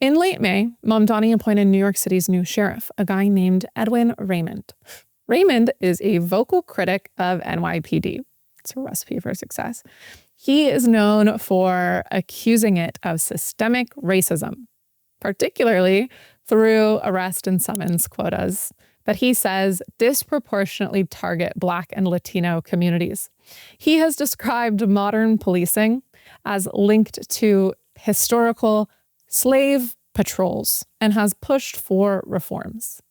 In late May, Mamdani appointed New York City's new sheriff, a guy named Edwin Raymond. Raymond is a vocal critic of NYPD. It's a recipe for success. He is known for accusing it of systemic racism, particularly through arrest and summons quotas that he says disproportionately target Black and Latino communities. He has described modern policing as linked to historical slave patrols and has pushed for reforms.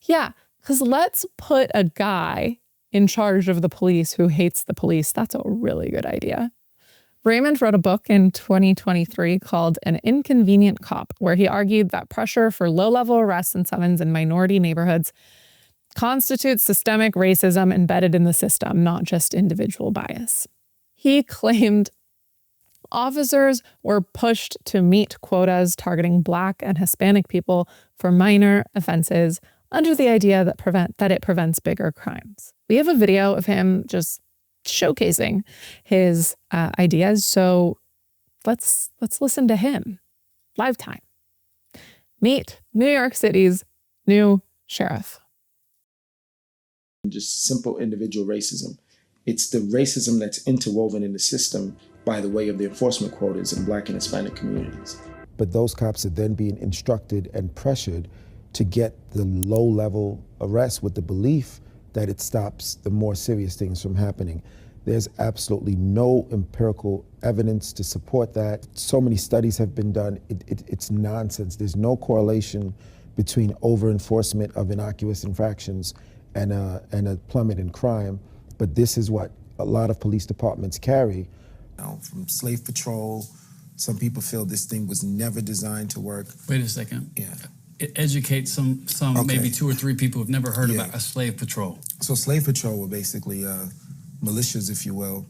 Yeah, because let's put a guy in charge of the police who hates the police. That's a really good idea. Raymond wrote a book in 2023 called An Inconvenient Cop, where he argued that pressure for low-level arrests and summons in minority neighborhoods constitutes systemic racism embedded in the system, not just individual bias. He claimed officers were pushed to meet quotas targeting Black and Hispanic people for minor offenses under the idea that it prevents bigger crimes. We have a video of him just showcasing his ideas, so let's listen to him. Live time. Meet New York City's new sheriff. Just simple individual racism. It's the racism that's interwoven in the system by the way of the enforcement quotas in Black and Hispanic communities. But those cops are then being instructed and pressured to get the low-level arrest with the belief that it stops the more serious things from happening. There's absolutely no empirical evidence to support that. So many studies have been done. It's nonsense. There's no correlation between over-enforcement of innocuous infractions and a plummet in crime. But this is what a lot of police departments carry. From slave patrol, some people feel this thing was never designed to work. Wait a second. Yeah. Educate some okay. Maybe 2 or 3 people who've never heard about a slave patrol. So slave patrol were basically militias, if you will,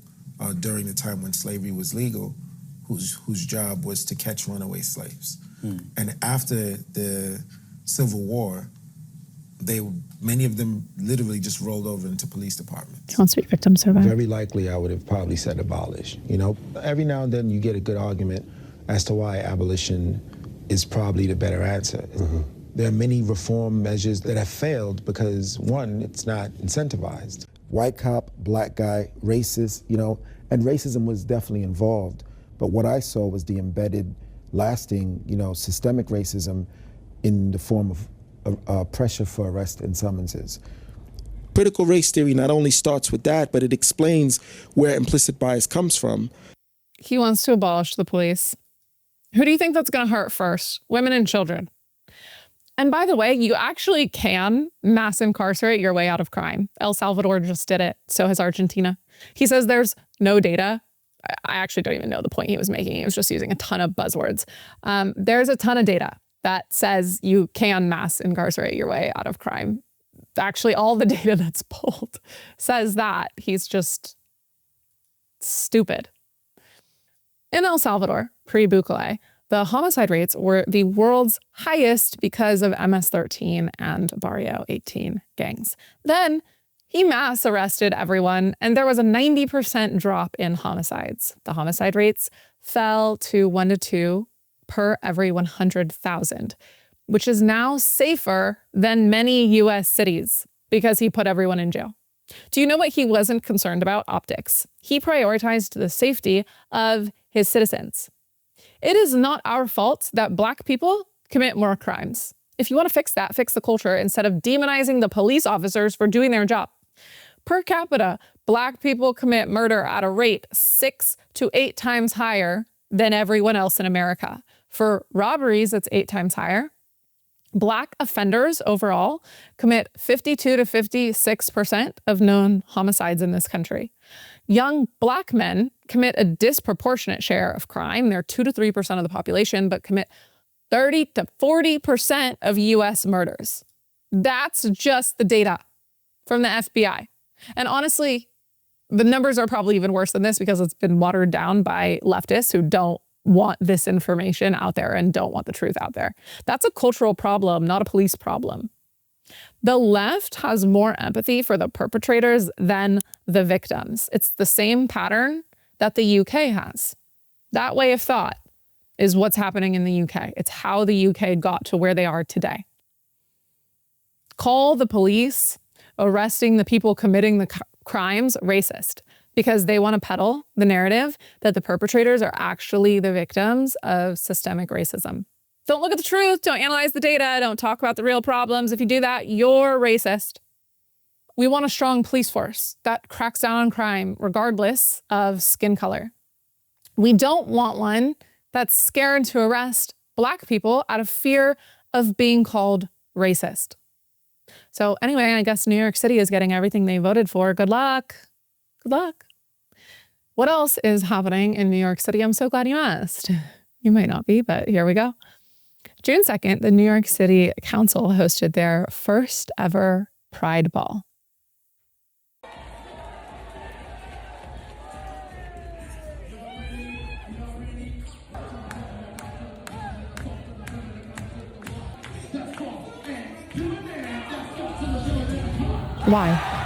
during the time when slavery was legal, whose job was to catch runaway slaves. And after the Civil War, many of them literally just rolled over into police departments. He wants to be victim survivor. Very likely I would have probably said abolish. You know, every now and then you get a good argument as to why abolition is probably the better answer. Mm-hmm. There are many reform measures that have failed because, one, it's not incentivized. White cop, Black guy, racist, and racism was definitely involved. But what I saw was the embedded, lasting, systemic racism in the form of pressure for arrest and summonses. Critical race theory not only starts with that, but it explains where implicit bias comes from. He wants to abolish the police. Who do you think that's going to hurt first? Women and children. And by the way, you actually can mass incarcerate your way out of crime. El Salvador just did it. So has Argentina. He says there's no data. I actually don't even know the point he was making. He was just using a ton of buzzwords. There's a ton of data that says you can mass incarcerate your way out of crime. Actually, all the data that's pulled says that. He's just stupid. In El Salvador, pre-Bukele, the homicide rates were the world's highest because of MS-13 and Barrio 18 gangs. Then he mass arrested everyone, and there was a 90% drop in homicides. The homicide rates fell to 1 to 2 per every 100,000, which is now safer than many US cities because he put everyone in jail. Do you know what he wasn't concerned about? Optics. He prioritized the safety of his citizens. It is not our fault that Black people commit more crimes. If you want to fix that, fix the culture instead of demonizing the police officers for doing their job. Per capita, Black people commit murder at a rate 6 to 8 times higher than everyone else in America. For robberies, it's 8 times higher. Black offenders overall commit 52 to 56% of known homicides in this country. Young Black men commit a disproportionate share of crime. They're 2 to 3% of the population, but commit 30 to 40% of US murders. That's just the data from the FBI. And honestly, the numbers are probably even worse than this because it's been watered down by leftists who don't want this information out there and don't want the truth out there. That's a cultural problem, not a police problem. The left has more empathy for the perpetrators than the victims. It's the same pattern that the UK has. That way of thought is what's happening in the UK. It's how the UK got to where they are today. Call the police arresting the people committing the crimes racist because they want to peddle the narrative that the perpetrators are actually the victims of systemic racism. Don't look at the truth. Don't analyze the data. Don't talk about the real problems. If you do that, you're racist. We want a strong police force that cracks down on crime regardless of skin color. We don't want one that's scared to arrest Black people out of fear of being called racist. So anyway, I guess New York City is getting everything they voted for. Good luck. Good luck. What else is happening in New York City? I'm so glad you asked. You might not be, but here we go. June 2nd, the New York City Council hosted their first ever Pride Ball. Why?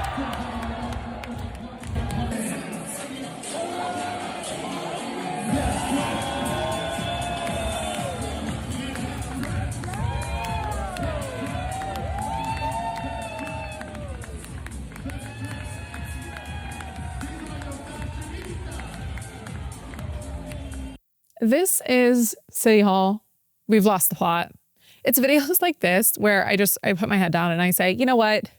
This is City Hall. We've lost the plot. It's videos like this where I put my head down and I say, you know what?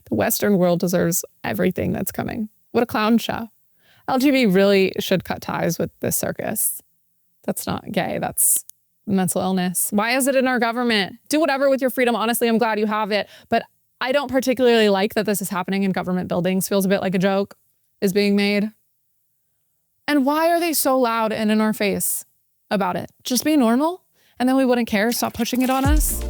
The Western world deserves everything that's coming. What a clown show. LGB really should cut ties with this circus. That's not gay. That's mental illness. Why is it in our government? Do whatever with your freedom. Honestly, I'm glad you have it. But I don't particularly like that this is happening in government buildings. Feels a bit like a joke is being made. And why are they so loud and in our face about it? Just be normal and then we wouldn't care. Stop pushing it on us.